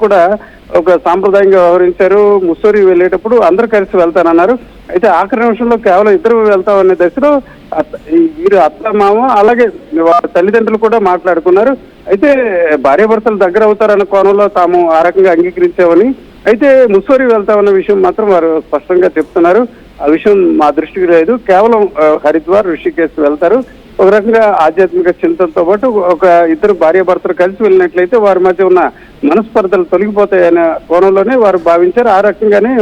కూడా ఒక సాంప్రదాయంగా వ్యవహరించారు. ముస్సోరి వెళ్ళేటప్పుడు అందరూ కలిసి వెళ్తానన్నారు. అయితే ఆఖరి నిమిషంలో కేవలం ఇద్దరు వెళ్తామనే దశలో వీరు అత్త మామ అలాగే వాళ్ళ తల్లిదండ్రులు కూడా మాట్లాడుకున్నారు. అయితే భార్యాభర్తలు దగ్గర అవుతారన్న కోణంలో తాము ఆ రకంగా అంగీకరించామని, అయితే ముస్సోరి వెళ్తామన్న విషయం మాత్రం వారు స్పష్టంగా చెప్తున్నారు. ఆ విషయం మా దృష్టికి లేదు, కేవలం హరిద్వార్, ఋషికేశ్ వెళ్తారు. ఒక రకంగా ఆధ్యాత్మిక చింతనతో పాటు ఒక ఇద్దరు భార్యాభర్తలు కలిసి వెళ్ళినట్లయితే వారి మధ్య ఉన్న మనస్పర్ధలు తొలగిపోతాయనే కోణంలోనే వారు భావించారు. ఆ రకంగానే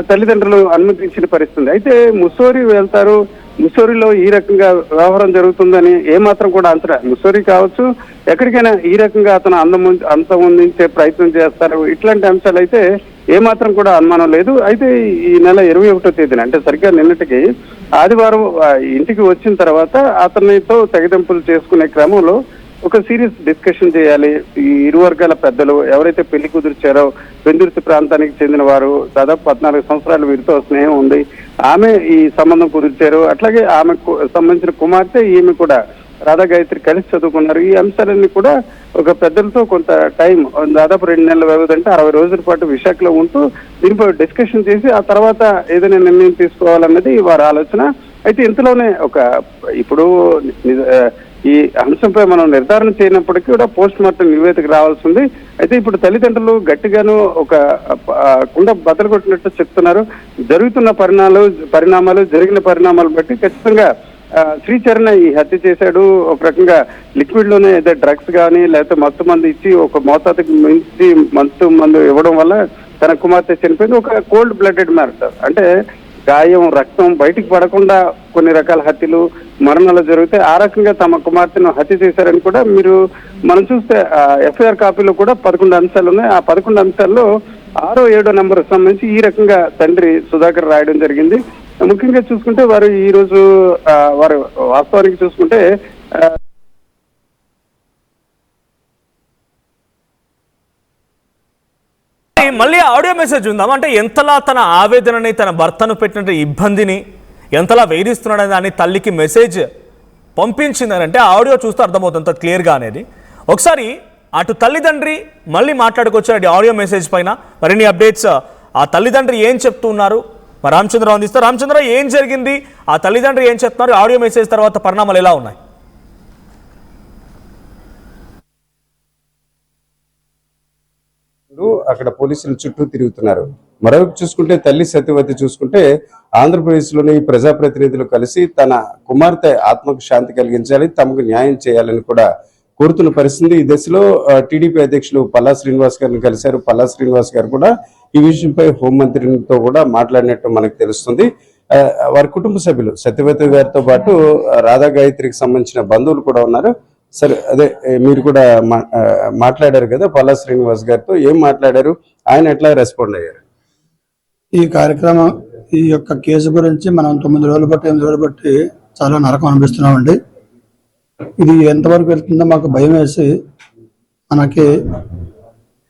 తల్లిదండ్రులు అనుమతించిన పరిస్థితి. అయితే ముస్సోరి వెళ్తారు, ముస్సోరిలో ఈ రకంగా వ్యవహారం జరుగుతుందని ఏమాత్రం కూడా అంతటా ముస్సోరి కావచ్చు ఎక్కడికైనా ఈ రకంగా అతను అంతమొందించే ప్రయత్నం చేస్తారు. ఇట్లాంటి అంశాలు అయితే ఏమాత్రం కూడా అనుమానం లేదు. అయితే ఈ నెల 21వ తేదీన అంటే సరిగ్గా నిన్నటికి ఆదివారం ఇంటికి వచ్చిన తర్వాత అతనితో తెగదెంపులు చేసుకునే క్రమంలో ఒక సీరియస్ డిస్కషన్ చేయాలి. ఈ ఇరు వర్గాల పెద్దలు ఎవరైతే పెళ్లి కుదిర్చారో పెందుర్తి ప్రాంతానికి చెందిన వారు, దాదాపు 14 సంవత్సరాలు వీరితో స్నేహం ఉంది, ఆమె ఈ సంబంధం కుదిర్చారు. అట్లాగే ఆమెకు సంబంధించిన కుమార్తె ఈమె కూడా రాధా గాయత్రి కలిసి చదువుకున్నారు. ఈ అంశాలన్నీ కూడా ఒక పెద్దలతో కొంత టైం దాదాపు 2 నెలల వ్యవధి అంటే 60 రోజుల పాటు విశాఖలో ఉంటూ దీనిపై డిస్కషన్ చేసి ఆ తర్వాత ఏదైనా నిర్ణయం తీసుకోవాలన్నది వారి ఆలోచన. అయితే ఇంతలోనే ఇప్పుడు ఈ అంశంపై మనం నిర్ధారణ చేయనప్పటికీ కూడా పోస్ట్ మార్టం నివేదిక రావాల్సి ఉంది. అయితే ఇప్పుడు తల్లిదండ్రులు గట్టిగాను ఒక కుండ బద్దలు కొట్టినట్టు చెప్తున్నారు. జరుగుతున్న పరిణామాలు జరిగిన పరిణామాలు బట్టి ఖచ్చితంగా శ్రీచరణ్ ఈ హత్య చేశాడు. ఒక రకంగా లిక్విడ్ లోనే ఏదో డ్రగ్స్ కానీ లేకపోతే మత్తు మందు ఇచ్చి ఒక మోతాదుకి మించి మత్తు మందు ఇవ్వడం వల్ల తన కుమార్తె చనిపోయింది. ఒక కోల్డ్ బ్లడెడ్ మర్డర్ అంటే గాయం, రక్తం బయటికి పడకుండా కొన్ని రకాల హత్యలు, మరణాలు జరిగితే ఆ రకంగా తమ కుమార్తెను హత్య చేశారని కూడా మనం చూస్తే ఎఫ్ఐఆర్ కాపీలో కూడా 11 అంశాలు ఉన్నాయి. ఆ 11 అంశాల్లో 6, 7 నెంబర్ సంబంధించి ఈ రకంగా తండ్రి సుధాకర్ రాయడం జరిగింది. ముఖ్యంగా చూసుకుంటే వారు ఈ రోజు వారు వాస్తవానికి చూసుకుంటే మళ్ళీ ఆడియో మెసేజ్ ఉందాం. అంటే ఎంతలా తన ఆవేదనని, తన భర్తను పెట్టిన ఇబ్బందిని ఎంతలా వేధిస్తున్నాడని దాన్ని తల్లికి మెసేజ్ పంపించిందని అంటే ఆడియో చూస్తే అర్థమవుతుంది క్లియర్గా అనేది. ఒకసారి అటు తల్లిదండ్రి మళ్ళీ మాట్లాడుకొచ్చారు ఆడియో మెసేజ్ పైన. మరిన్ని అప్డేట్స్ ఆ తల్లిదండ్రి ఏం చెప్తున్నారు మరి రామచంద్రరావు అందిస్తారు. రామచంద్ర, ఏం జరిగింది, ఆ తల్లిదండ్రి ఏం చెప్తున్నారు, ఆడియో మెసేజ్ తర్వాత పరిణామాలు ఎలా ఉన్నాయి? అక్కడ పోలీసులు చుట్టూ తిరుగుతున్నారు. మరొక చూసుకుంటే తల్లి సత్యవతి చూసుకుంటే ఆంధ్రప్రదేశ్లోని ప్రజాప్రతినిధులు కలిసి తన కుమార్తె ఆత్మకు శాంతి కలిగించాలి, తమకు న్యాయం చేయాలని కూడా కోరుతున్న పరిస్థితి. ఈ దశలో టీడీపీ అధ్యక్షులు పల్లా శ్రీనివాస్ గారిని కలిశారు. పల్లా శ్రీనివాస్ గారు కూడా ఈ విషయంపై హోంమంత్రితో కూడా మాట్లాడినట్టు మనకు తెలుస్తుంది. వారి కుటుంబ సభ్యులు సత్యవతి గారితో పాటు రాధా గాయత్రికి సంబంధించిన బంధువులు కూడా ఉన్నారు. సరే, అదే మీరు కూడా మాట్లాడారు కదా పల్లా శ్రీనివాస్ గారితో, ఏం మాట్లాడారు, ఆయన ఎట్లా రెస్పాండ్ అయ్యారు? ఈ కార్యక్రమం ఈ యొక్క కేసు గురించి మనం 9 రోజులు బట్టి 8 రోజులు బట్టి చాలా నరకం అనిపిస్తున్నామండి. ఇది ఎంతవరకు వెళ్తుందో మాకు భయం వేసి మనకి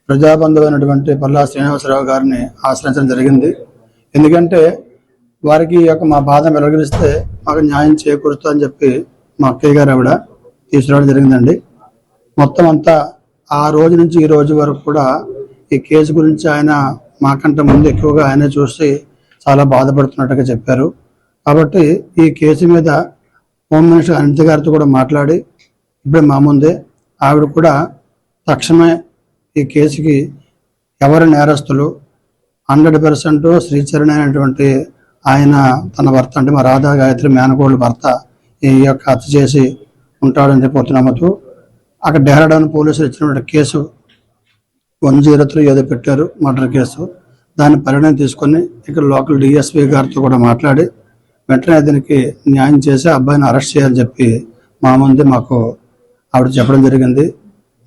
ప్రజాబంధువైనటువంటి పల్లా శ్రీనివాసరావు గారిని ఆశ్రయించడం జరిగింది. ఎందుకంటే వారికి ఈ యొక్క మా బాధ వెలువరిస్తే మాకు న్యాయం చేకూరుస్తా అని చెప్పి మా అక్కయ్య గారు ఆవిడ తీసుకురావడం జరిగిందండి. మొత్తం అంతా ఆ రోజు నుంచి ఈ రోజు వరకు కూడా ఈ కేసు గురించి ఆయన మాకంటే ముందు ఎక్కువగా ఆయనే చూసి చాలా బాధపడుతున్నట్టుగా చెప్పారు. కాబట్టి ఈ కేసు మీద హోమ్ మినిస్టర్ అనిత గారితో కూడా మాట్లాడి ఇప్పుడే మా ముందే ఆవిడ కూడా తక్షణమే ఈ కేసుకి ఎవరు నేరస్తులు 100% శ్రీచరణ్ అనేటువంటి ఆయన తన భర్త అంటే మా రాధా గాయత్రి మేనకోళ్ళ భర్త ఈ యొక్క హత్య చేసి ఉంటాడని చెప్పి అక్కడ డెహ్రాడూన్ పోలీసులు ఇచ్చినటువంటి కేసు 103 ఏదో పెట్టారు, మర్డర్ కేసు. దాన్ని పరిణామం తీసుకొని ఇక్కడ లోకల్ డిఎస్పీ గారితో కూడా మాట్లాడి వెంటనే దీనికి న్యాయం చేసి అబ్బాయిని అరెస్ట్ చేయాలని చెప్పి మా ముందే మాకు ఆవిడ చెప్పడం జరిగింది.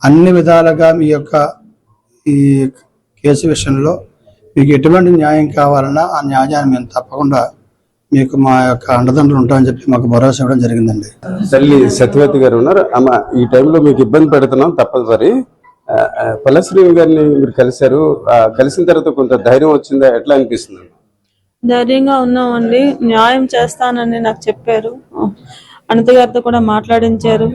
అన్ని విధాలుగా మీ యొక్క ఈ కేసు విషయంలో మీకు ఎటువంటి న్యాయం కావాలన్నా ఆ న్యాయాన్ని మేము తప్పకుండా మీకు మా యొక్క అండదండలు ఉంటామని చెప్పి మాకు భరోసా ఇవ్వడం జరిగిందండి. తల్లి సత్యవతి గారు ఉన్నారు. అమ్మ, ఈ టైంలో మీకు ఇబ్బంది పెడుతున్నాం తప్పనిసరి. పల్లా శ్రీనివాస్ గారిని మీరు కలిశారు, కలిసిన తర్వాత కొంత ధైర్యం వచ్చిందా, ఎట్లా అనిపిస్తుంది? ధైర్యంగా ఉన్నామండి. న్యాయం చేస్తానని నాకు చెప్పారు. అనిత గారితో కూడా మాట్లాడించారు.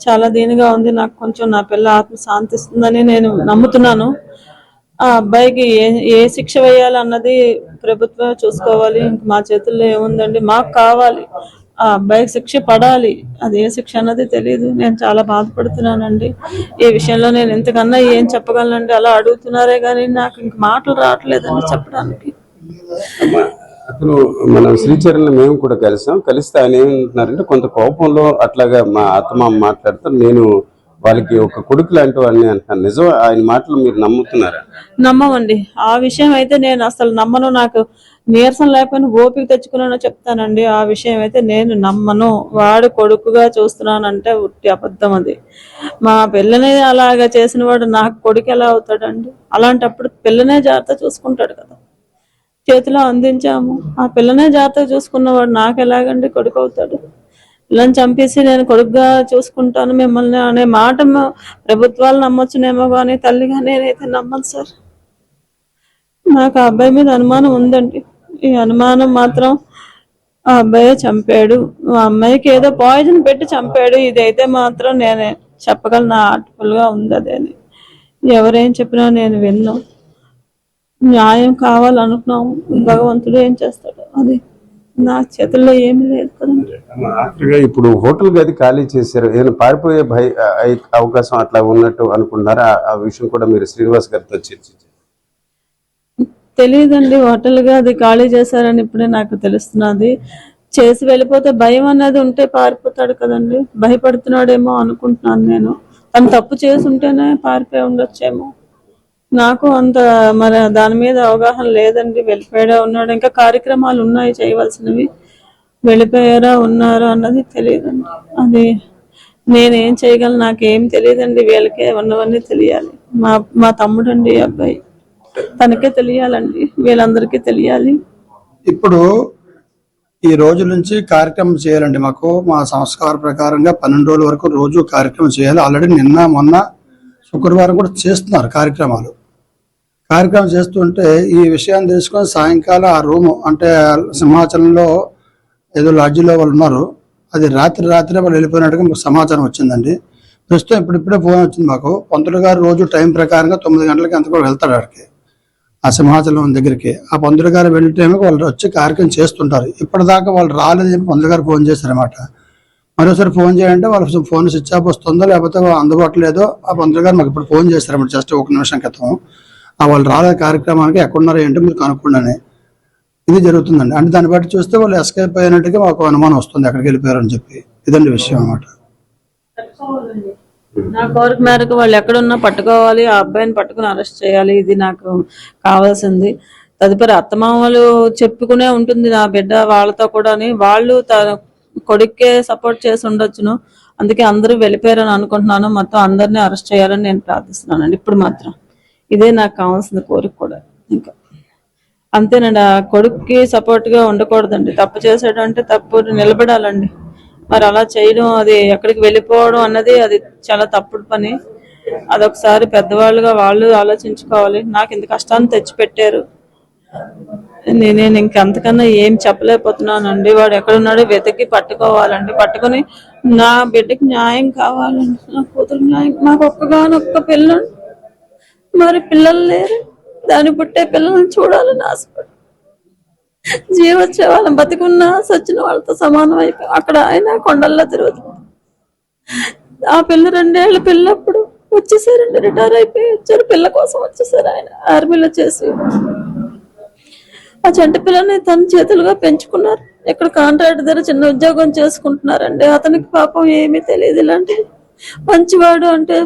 చాలా దీనిగా ఉంది. నాకు కొంచెం నా పిల్ల ఆత్మ శాంతిస్తుందని నేను నమ్ముతున్నాను. ఆ అబ్బాయికి ఏ శిక్ష వేయాలన్నది ప్రభుత్వం చూసుకోవాలి. ఇంక మా చేతుల్లో ఏముందండి, మాకు కావాలి ఆ అబ్బాయికి శిక్ష పడాలి. అది ఏ శిక్ష అన్నది తెలియదు. నేను చాలా బాధపడుతున్నానండి ఈ విషయంలో. నేను ఇంతకన్నా ఏం చెప్పగలనండి, అలా అడుగుతున్నారే కానీ నాకు ఇంక మాటలు రావట్లేదండి చెప్పడానికి. అతను మనం శ్రీచరణ్ మేము కూడా కలిస్తే ఆయన ఏమంటున్నారంటే కొంత కోపంలో అట్లాగా మా అత్తమామ మాట్లాడుతూ నేను వాళ్ళకి ఒక కొడుకు లాంటి వాడిని అంటున్నాను. నిజం ఆయన మాటలు మీరు నమ్ముతున్నారా? నమ్మమండి. ఆ విషయం అయితే నేను అసలు నమ్మను. నాకు నీరసం లేకపోయినా ఓపిక తెచ్చుకున్నానో చెప్తానండి. ఆ విషయం అయితే నేను నమ్మను. వాడు కొడుకుగా చూస్తున్నానంటే ఉట్టి అబద్ధం అది. మా పిల్లని అలాగా చేసిన వాడు నాకు కొడుకు ఎలా అవుతాడండి? అలాంటప్పుడు పిల్లనే జాగ్రత్త చూసుకుంటాడు కదా, చేతిలో అందించాము. ఆ పిల్లనే జాగ్రత్తగా చూసుకున్నవాడు నాకు ఎలాగండి కొడుకు అవుతాడు? పిల్లని చంపేసి నేను కొడుకుగా చూసుకుంటాను మిమ్మల్ని అనే మాట ప్రభుత్వాలు నమ్మొచ్చునేమో కానీ తల్లిగా నేనైతే నమ్మను సార్. నాకు ఆ అబ్బాయి మీద అనుమానం ఉందండి. ఈ అనుమానం మాత్రం ఆ అబ్బాయే చంపాడు, ఆ అమ్మాయికి ఏదో పాయిజన్ పెట్టి చంపాడు, ఇదైతే మాత్రం నేనే చెప్పగలను. ఆర్ట్ఫుల్గా ఉంది అదేని. ఎవరేం చెప్పినా నేను విన్నాను. న్యాయం కావాలనుకున్నాము, భగవంతుడు ఏం చేస్తాడు, అది నా చేతుల్లో ఏమీ లేదు కదండి. ఆఖరిగా ఇప్పుడు హోటల్ గది ఖాళీ చేశారు, ఏమైనా పారిపోయే అవకాశం అట్లా ఉన్నట్టు అనుకుంటున్నారా? ఆ విషయం కూడా మీరు శ్రీనివాస్ గారితో చర్చించారు? తెలియదండి, హోటల్గా అది ఖాళీ చేశారని ఇప్పుడే నాకు తెలుస్తున్నది. చేసి వెళ్ళిపోతే భయం అన్నది ఉంటే పారిపోతాడు కదండి, భయపడుతున్నాడేమో అనుకుంటున్నాను నేను. తను తప్పు చేసి ఉంటేనే పారిపోయి ఉండొచ్చేమో. నాకు అంత మరి దాని మీద అవగాహన లేదండి. వెళ్ళిపోయాడా ఉన్నాడు, ఇంకా కార్యక్రమాలు ఉన్నాయి చేయవలసినవి, వెళ్ళిపోయారా ఉన్నారా అన్నది తెలియదండి. అది నేనేం చేయగలను, నాకేం తెలియదండి. వీళ్ళకే ఉన్నవన్నీ తెలియాలి. మా తమ్ముడు అండి ఈ అబ్బాయి, తనకే తెలియాలండి, వీళ్ళందరికీ తెలియాలి. ఇప్పుడు ఈ రోజు నుంచి కార్యక్రమం చేయాలండి. మాకు మా సంస్కార ప్రకారంగా 12 రోజుల వరకు రోజు కార్యక్రమం చేయాలి. ఆల్రెడీ నిన్న మొన్న శుక్రవారం కూడా చేస్తున్నారు కార్యక్రమాలు. కార్యక్రమం చేస్తుంటే ఈ విషయాన్ని తెలుసుకొని సాయంకాలం ఆ రూము అంటే సింహాచలంలో ఏదో లాడ్జిలో వాళ్ళు ఉన్నారు, అది రాత్రి వాళ్ళు వెళ్ళిపోయినట్టుగా మాకు సమాచారం వచ్చిందండి. ప్రస్తుతం ఇప్పుడిప్పుడే ఫోన్ వచ్చింది మాకు. పంతులు గారు రోజు టైం ప్రకారంగా 9 గంటలకి అంత కూడా వెళ్తాడు అక్కడికి, ఆ సింహాచలం దగ్గరికి. ఆ పంతులు గారు వెళ్ళే టైంకి వాళ్ళు వచ్చి కార్యక్రమం చేస్తుంటారు. ఇప్పటిదాకా వాళ్ళు రాలేదని చెప్పి పంతులు గారు ఫోన్ చేశారన్నమాట. మరోసారి ఫోన్ చేయాలంటే వాళ్ళ ఫోన్ స్విచ్ ఆఫ్ వస్తుందో లేకపోతే అందుబాటులో లేదో ఆ పంతులు గారు మాకు ఇప్పుడు ఫోన్ చేశారన్నమాట, జస్ట్ 1 నిమిషం క్రితం. వాళ్ళు రాలేదు కార్యక్రమానికి, ఎక్కడున్నారో ఏంటో మీరు కనుక్కోండి. ఇది జరుగుతుందండి. అంటే దాన్ని బట్టి చూస్తే వాళ్ళు ఎస్కేప్ అయినట్టుగా మాకు అనుమానం వస్తుంది, ఎక్కడికి వెళ్ళిపోయారని చెప్పి. ఇదండి విషయం అన్నమాట. నా కోరిక మేరకు వాళ్ళు ఎక్కడున్నా పట్టుకోవాలి, ఆ అబ్బాయిని పట్టుకుని అరెస్ట్ చేయాలి, ఇది నాకు కావాల్సింది. తదుపరి అత్తమామలు చెప్పుకునే ఉంటుంది నా బిడ్డ వాళ్ళతో కూడా, వాళ్ళు తన కొడుక్కే సపోర్ట్ చేసి ఉండొచ్చును. అందుకే అందరూ వెళ్ళిపోయారని అనుకుంటున్నాను. మొత్తం అందరినీ అరెస్ట్ చేయాలని నేను ప్రార్థిస్తున్నానండి. ఇప్పుడు మాత్రం ఇదే నాకు కావాల్సిన కోరిక కూడా. ఇంకా అంతేనండి, ఆ కొడుక్కి సపోర్ట్గా ఉండకూడదండి. తప్పు చేసాడు అంటే తప్పు నిలబడాలండి. మరి అలా చేయడం, అది ఎక్కడికి వెళ్ళిపోవడం అన్నది అది చాలా తప్పుడు పని. అదొకసారి పెద్దవాళ్ళుగా వాళ్ళు ఆలోచించుకోవాలి. నాకు ఇంత కష్టాన్ని తెచ్చిపెట్టారు, నేను ఇంకంతకన్నా ఏం చెప్పలేకపోతున్నానండి. వాడు ఎక్కడున్నాడో వెతికి పట్టుకోవాలండి. పట్టుకుని నా బిడ్డకి న్యాయం కావాలండి, నా కూతురు న్యాయం. నాకు ఒక్కగానొక్క పిల్లండి, మరి పిల్లలు లేరు. దాన్ని పుట్టే పిల్లల్ని చూడాలని ఆశపడి జీవొచ్చే వాళ్ళని బతికున్నా సచ్చిన వాళ్ళతో సమానం అయిపోయి అక్కడ ఆయన కొండల్లో తిరుగుతుంది. ఆ పిల్ల 2 ఏళ్ళ పిల్లప్పుడు వచ్చేసారండి, రిటైర్ అయిపోయి వచ్చారు. పిల్ల కోసం వచ్చేసారు ఆయన ఆర్మీలో చేసి. ఆ చంటి పిల్లని తన చేతులుగా పెంచుకున్నారు. ఇక్కడ కాంట్రాక్ట్ దగ్గర చిన్న ఉద్యోగం చేసుకుంటున్నారండి. అతనికి పాపం ఏమీ తెలియదు. ఇలాంటి మంచివాడు అంటే